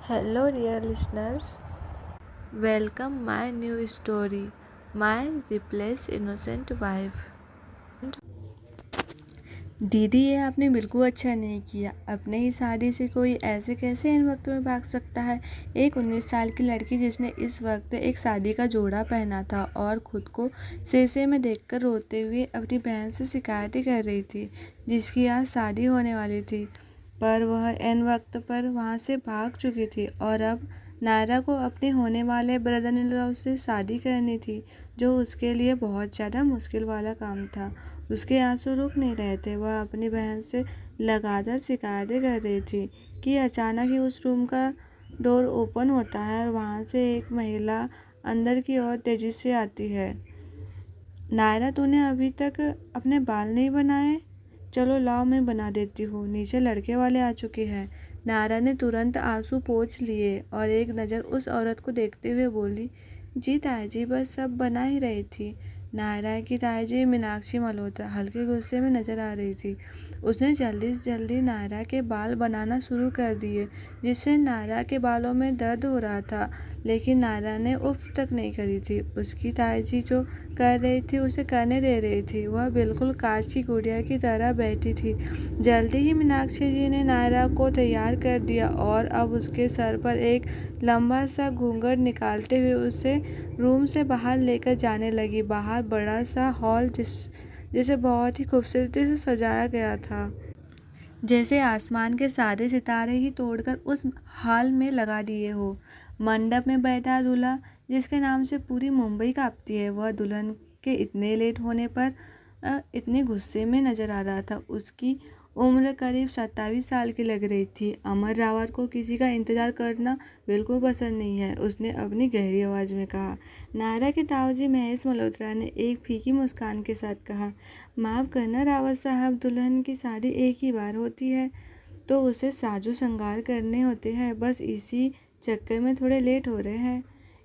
Hello, dear listeners. Welcome my new story, My Replaced Innocent Wife. दीदी, ये आपने बिल्कुल अच्छा नहीं किया। अपने ही शादी से कोई ऐसे कैसे इन वक्त में भाग सकता है। एक 19 साल की लड़की जिसने इस वक्त एक शादी का जोड़ा पहना था और खुद को शीशे में देखकर रोते हुए अपनी बहन से शिकायतें कर रही थी, जिसकी आज शादी होने वाली थी। पर वह ऐन वक्त पर वहाँ से भाग चुकी थी और अब नायरा को अपने होने वाले ब्रदर इन लॉ से शादी करनी थी, जो उसके लिए बहुत ज़्यादा मुश्किल वाला काम था। उसके आंसू रुक नहीं रहे थे। वह अपनी बहन से लगातार शिकायतें कर रही थी कि अचानक ही उस रूम का डोर ओपन होता है और वहाँ से एक महिला अंदर की ओर तेजी से आती है। नायरा, तूने अभी तक अपने बाल नहीं बनाए? चलो लाओ, मैं बना देती हूँ। नीचे लड़के वाले आ चुके हैं। नायरा ने तुरंत आंसू पोंछ लिए और एक नज़र उस औरत को देखते हुए बोली, जी ताई, बस सब बना ही रही थी। नायरा की ताई मीनाक्षी मल्होत्रा हल्के गुस्से में नजर आ रही थी। उसने जल्दी से जल्दी नायरा के बाल बनाना शुरू कर दिए, जिससे नायरा के बालों में दर्द हो रहा था, लेकिन नायरा ने उफ तक नहीं करी थी। उसकी ताई जो कर रही थी उसे करने दे रही थी। वह बिल्कुल कांच की गुड़िया की तरह बैठी थी। जल्दी ही मीनाक्षी जी ने नायरा को तैयार कर दिया और अब उसके सर पर एक लंबा सा घूंघट निकालते हुए उसे रूम से बाहर लेकर जाने लगी। बाहर बड़ा सा हॉल जिसे बहुत ही खूबसूरती से सजाया गया था, जैसे आसमान के सारे सितारे ही तोड़कर उस हॉल में लगा दिए हो। मंडप में बैठा दूल्हा, जिसके नाम से पूरी मुंबई कांपती है, वह दुल्हन के इतने लेट होने पर इतने गुस्से में नजर आ रहा था। उसकी उम्र करीब 27 साल की लग रही थी। अमर रावत को किसी का इंतजार करना बिल्कुल पसंद नहीं है, उसने अपनी गहरी आवाज में कहा। नायरा के ताऊजी महेश मल्होत्रा ने एक फीकी मुस्कान के साथ कहा, माफ़ करना रावत साहब, दुल्हन की शादी एक ही बार होती है तो उसे साजो श्रृंगार करने होते हैं, बस इसी चक्कर में थोड़े लेट हो रहे हैं।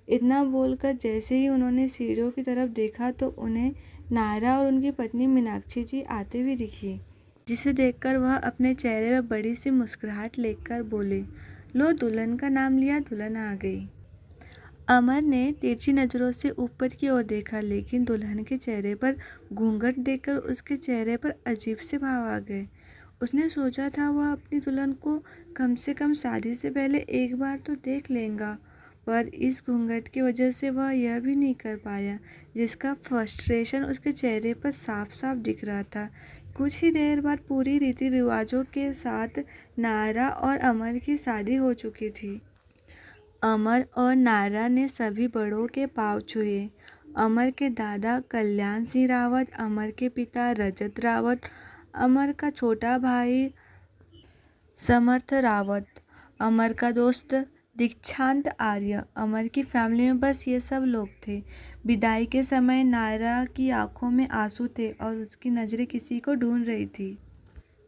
इतना बोलकर जैसे ही उन्होंने सीढ़ियों की तरफ देखा तो उन्हें नायरा और उनकी पत्नी मीनाक्षी जी आते हुए दिखी, जिसे देखकर वह अपने चेहरे पर बड़ी सी मुस्कुराहट लेकर बोले, लो, दुल्हन का नाम लिया, दुल्हन आ गई। अमर ने तिरछी नज़रों से ऊपर की ओर देखा, लेकिन दुल्हन के चेहरे पर घूंघट देखकर उसके चेहरे पर अजीब से भाव आ गए। उसने सोचा था वह अपनी दुल्हन को कम से कम शादी से पहले एक बार तो देख लेगा, पर इस घूंघट की वजह से वह यह भी नहीं कर पाया, जिसका फ्रस्ट्रेशन उसके चेहरे पर साफ साफ दिख रहा था। कुछ ही देर बाद पूरी रीति रिवाजों के साथ नायरा और अमर की शादी हो चुकी थी। अमर और नायरा ने सभी बड़ों के पाँव छुए। अमर के दादा कल्याण सिंह रावत, अमर के पिता रजत रावत, अमर का छोटा भाई समर्थ रावत, अमर का दोस्त दीक्षांत आर्य। अमर की फैमिली में बस ये सब लोग थे। विदाई के समय नायरा की आंखों में आंसू थे और उसकी नज़रें किसी को ढूंढ रही थी।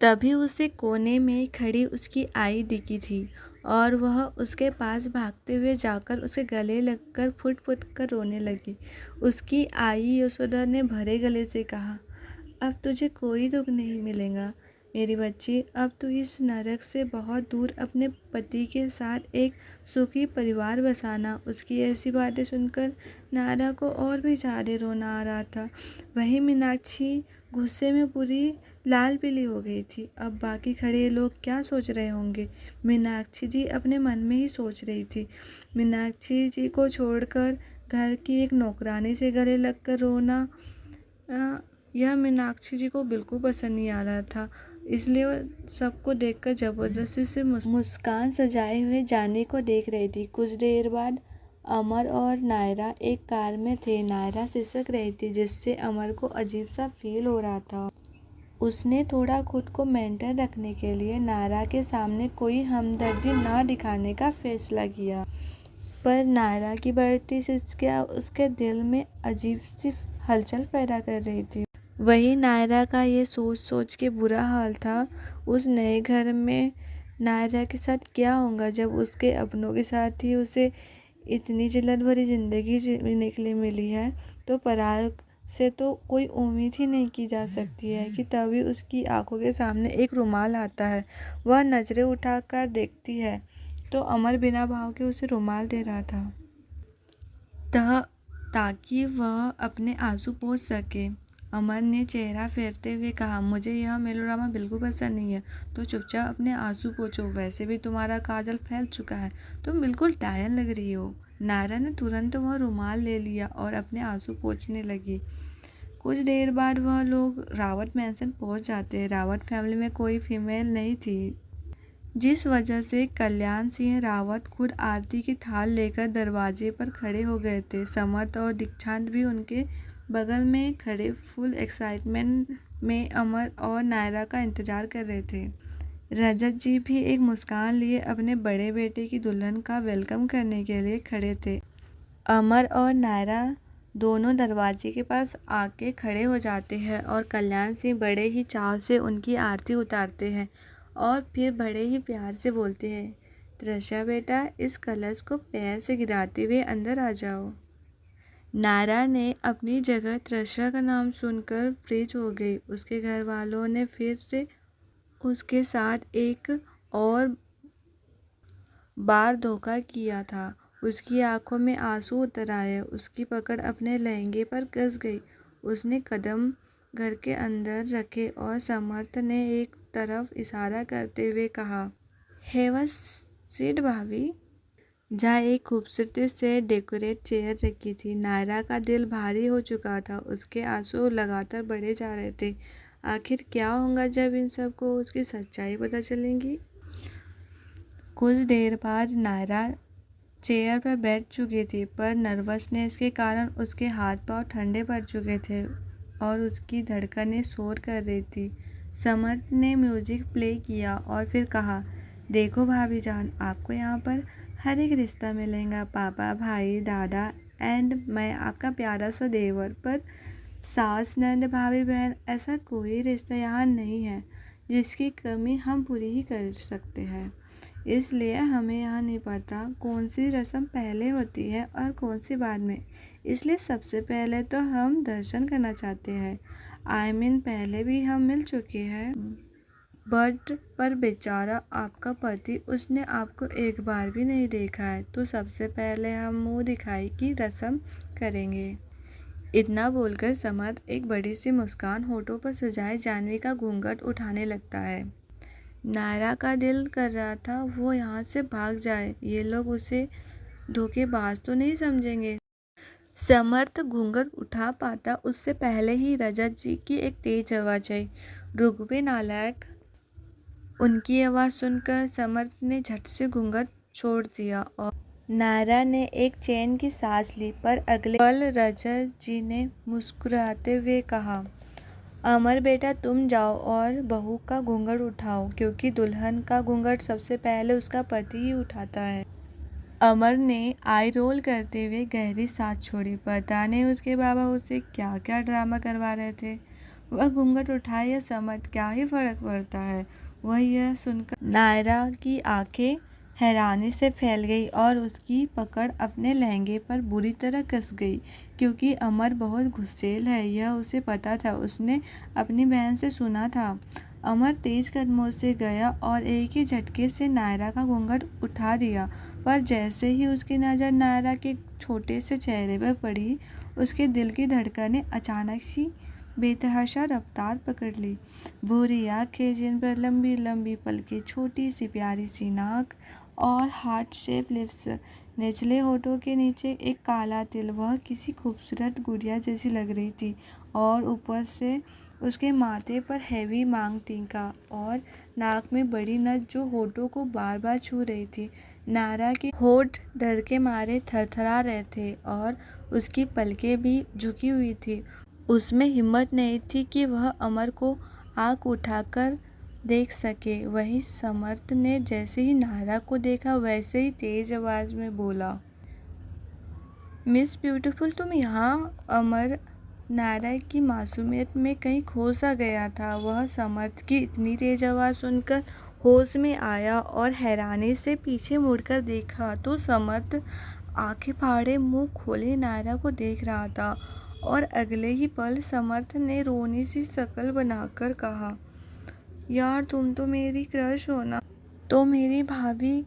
तभी उसे कोने में खड़ी उसकी आई दिखी थी और वह उसके पास भागते हुए जाकर उसके गले लगकर फुट फुट कर रोने लगी। उसकी आई यशोदा ने भरे गले से कहा, अब तुझे कोई दुख नहीं मिलेगा मेरी बच्ची। अब तू इस नरक से बहुत दूर अपने पति के साथ एक सुखी परिवार बसाना। उसकी ऐसी बातें सुनकर नायरा को और भी ज़्यादा रोना आ रहा था। वहीं मीनाक्षी गुस्से में पूरी लाल पीली हो गई थी। अब बाकी खड़े लोग क्या सोच रहे होंगे, मीनाक्षी जी अपने मन में ही सोच रही थी। मीनाक्षी जी को छोड़कर घर की एक नौकरानी से गले लगकर रोना, यह मीनाक्षी जी को बिल्कुल पसंद नहीं आ रहा था। इसलिए वह सबको देखकर जबरदस्ती से मुस्कान सजाए हुए जाने को देख रही थी। कुछ देर बाद अमर और नायरा एक कार में थे। नायरा सिसक रही थी, जिससे अमर को अजीब सा फील हो रहा था। उसने थोड़ा खुद को मेंटेन रखने के लिए नायरा के सामने कोई हमदर्दी ना दिखाने का फैसला किया, पर नायरा की बढ़ती सिसकियाँ उसके दिल में अजीब सी हलचल पैदा कर रही थी। वही नायरा का ये सोच सोच के बुरा हाल था। उस नए घर में नायरा के साथ क्या होगा, जब उसके अपनों के साथ ही उसे इतनी जिल्लत भरी ज़िंदगी जीने के लिए मिली है, तो पराये से तो कोई उम्मीद ही नहीं की जा सकती है। कि तभी उसकी आंखों के सामने एक रुमाल आता है। वह नज़रें उठाकर देखती है तो अमर बिना भाव के उसे रुमाल दे रहा था ताकि वह अपने आंसू पोंछ सके। अमर ने चेहरा फेरते हुए कहा, मुझे यह मेलोड्रामा बिल्कुल पसंद नहीं है, तो चुपचाप अपने आंसू पोंछो। वैसे भी तुम्हारा काजल फैल चुका है, तुम बिल्कुल डायन लग रही हो। नायरा ने तुरंत वह रुमाल ले लिया और अपने आंसू पोंछने लगी। कुछ देर बाद वह लोग रावत मैंसन पहुंच जाते। रावत फैमिली में कोई फीमेल नहीं थी, जिस वजह से कल्याण सिंह रावत खुद आरती की थाल लेकर दरवाजे पर खड़े हो गए थे। समर्थ और दीक्षांत भी उनके बगल में खड़े फुल एक्साइटमेंट में अमर और नायरा का इंतजार कर रहे थे। रजत जी भी एक मुस्कान लिए अपने बड़े बेटे की दुल्हन का वेलकम करने के लिए खड़े थे। अमर और नायरा दोनों दरवाजे के पास आके खड़े हो जाते हैं और कल्याण सिंह बड़े ही चाव से उनकी आरती उतारते हैं और फिर बड़े ही प्यार से बोलते हैं, त्रिशा बेटा, इस कलश को पैर से गिराते हुए अंदर आ जाओ। नायरा ने अपनी जगह त्रिशा का नाम सुनकर फ्रीज हो गई। उसके घर वालों ने फिर से उसके साथ एक और बार धोखा किया था। उसकी आंखों में आंसू उतर आए। उसकी पकड़ अपने लहंगे पर कस गई। उसने कदम घर के अंदर रखे और समर्थ ने एक तरफ इशारा करते हुए कहा, हैव अ सीट भाभी। जहाँ एक खूबसूरती से डेकोरेट चेयर रखी थी। नायरा का दिल भारी हो चुका था। उसके आंसू लगातार बढ़े जा रहे थे। आखिर क्या होगा जब इन सबको उसकी सच्चाई पता चलेगी। कुछ देर बाद नायरा चेयर पर बैठ चुकी थी, पर नर्वसनेस के कारण उसके हाथ पांव ठंडे पड़ चुके थे और उसकी धड़कनें शोर कर रही थी। समर्थ ने म्यूजिक प्ले किया और फिर कहा, देखो भाभी जान, आपको यहाँ पर हर एक रिश्ता मिलेगा, पापा, भाई, दादा एंड मैं आपका प्यारा सा देवर। पर सास, नंद, भाभी, बहन, ऐसा कोई रिश्ता यहाँ नहीं है जिसकी कमी हम पूरी ही कर सकते हैं। इसलिए हमें यहाँ नहीं पता कौन सी रस्म पहले होती है और कौन सी बाद में। इसलिए सबसे पहले तो हम दर्शन करना चाहते हैं। पहले भी हम मिल चुके हैं, पर बेचारा आपका पति, उसने आपको एक बार भी नहीं देखा है, तो सबसे पहले हम मुंह दिखाई की रस्म करेंगे। इतना बोलकर समर्थ एक बड़ी सी मुस्कान होठों पर सजाए जाह्नवी का घूंघट उठाने लगता है। नायरा का दिल कर रहा था वो यहाँ से भाग जाए, ये लोग उसे धोखेबाज तो नहीं समझेंगे। समर्थ घूंघट उठा पाता उससे पहले ही रजत जी की एक तेज आवाज आई, रुक बे नालायक। उनकी आवाज़ सुनकर समर्थ ने झट से घूंघट छोड़ दिया और नायरा ने एक चैन की सांस ली। पर अगले पल रजत जी ने मुस्कुराते हुए कहा, अमर बेटा, तुम जाओ और बहू का घूंघट उठाओ, क्योंकि दुल्हन का घूंघट सबसे पहले उसका पति ही उठाता है। अमर ने आई रोल करते हुए गहरी सांस छोड़ी। पता नहीं उसके बाबा उसे क्या क्या ड्रामा करवा रहे थे। वह घूंघट उठाए या समर्थ, क्या ही फर्क पड़ता है। वह यह सुनकर नायरा की आंखें हैरानी से फैल गई और उसकी पकड़ अपने लहंगे पर बुरी तरह कस गई, क्योंकि अमर बहुत गुस्सैल है, यह उसे पता था। उसने अपनी बहन से सुना था। अमर तेज कदमों से गया और एक ही झटके से नायरा का घूंघट उठा दिया। पर जैसे ही उसकी नज़र नायरा के छोटे से चेहरे पर पड़ी, उसके दिल की धड़कनें अचानक सी बेतहाशा रफ्तार पकड़ ली। भूरी आंखें, जिन पर लंबी लंबी पलकें, छोटी सी प्यारी सी नाक और हार्ट शेप लिप्स, निचले होठों के नीचे एक काला तिल। वह किसी खूबसूरत गुड़िया जैसी लग रही थी और ऊपर से उसके माथे पर हैवी मांग टीका और नाक में बड़ी नथ जो होठों को बार बार छू रही थी। नायरा के होठ डर के मारे थरथरा रहे थे और उसकी पलकें भी झुकी हुई थी। उसमें हिम्मत नहीं थी कि वह अमर को आंख उठाकर देख सके। वहीं समर्थ ने जैसे ही नायरा को देखा वैसे ही तेज आवाज में बोला, मिस ब्यूटीफुल, तुम यहाँ। अमर नायरा की मासूमियत में कहीं खो सा गया था। वह समर्थ की इतनी तेज आवाज़ सुनकर होश में आया और हैरानी से पीछे मुड़कर देखा तो समर्थ आंखें फाड़े मुंह खोले नायरा को देख रहा था। और अगले ही पल समर्थ ने रोनी सी शक्ल बनाकर कहा, यार तुम तो मेरी क्रश हो ना, तो मेरी भाभी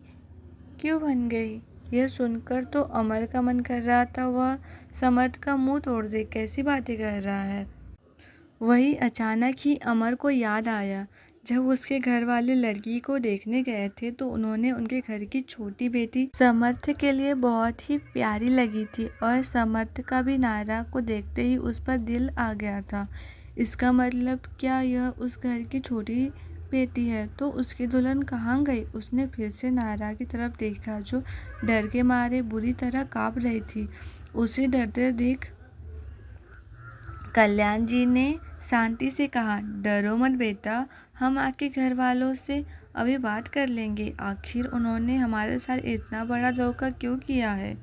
क्यों बन गई? यह सुनकर तो अमर का मन कर रहा था वह समर्थ का मुंह तोड़ दे, कैसी बातें कर रहा है। वही अचानक ही अमर को याद आया, जब उसके घर वाले लड़की को देखने गए थे तो उन्होंने उनके घर की छोटी बेटी समर्थ के लिए बहुत ही प्यारी लगी थी और समर्थ का भी नायरा को देखते ही उस पर दिल आ गया था। इसका मतलब क्या यह उस घर की छोटी बेटी है? तो उसकी दुल्हन कहाँ गई? उसने फिर से नायरा की तरफ देखा जो डर के मारे बुरी तरह कांप रही थी। उसे डरते देख कल्याण जी ने शांति से कहा, डरो मत बेटा, हम आपके घर वालों से अभी बात कर लेंगे। आखिर उन्होंने हमारे साथ इतना बड़ा धोखा क्यों किया है?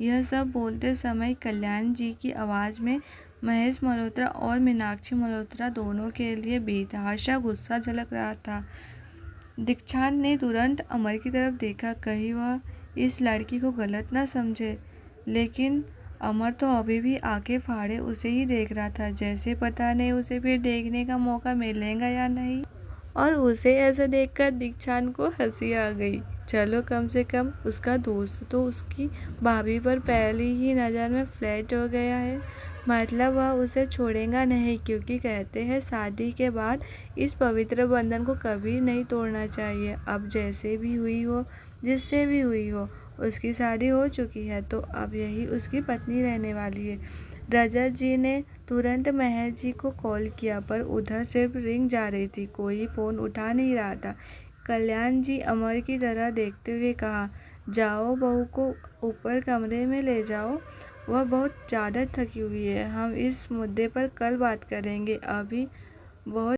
यह सब बोलते समय कल्याण जी की आवाज़ में महेश मल्होत्रा और मीनाक्षी मल्होत्रा दोनों के लिए बेतहाशा गुस्सा झलक रहा था। दीक्षांत ने तुरंत अमर की तरफ देखा, कहीं वह इस लड़की को गलत न समझे, लेकिन अमर तो अभी भी आंखें फाड़े उसे ही देख रहा था, जैसे पता नहीं उसे फिर देखने का मौका मिलेगा या नहीं। और उसे ऐसा देखकर दीक्षांत को हंसी आ गई। चलो, कम से कम उसका दोस्त तो उसकी भाभी पर पहली ही नज़र में फ्लैट हो गया है। मतलब वह उसे छोड़ेगा नहीं, क्योंकि कहते हैं शादी के बाद इस पवित्र बंधन को कभी नहीं तोड़ना चाहिए। अब जैसे भी हुई हो, जिससे भी हुई हो, उसकी शादी हो चुकी है तो अब यही उसकी पत्नी रहने वाली है। रजत जी ने तुरंत महेश जी को कॉल किया, पर उधर सिर्फ रिंग जा रही थी, कोई फ़ोन उठा नहीं रहा था। कल्याण जी अमर की तरह देखते हुए कहा, जाओ बहू को ऊपर कमरे में ले जाओ, वह बहुत ज़्यादा थकी हुई है। हम इस मुद्दे पर कल बात करेंगे, अभी बहुत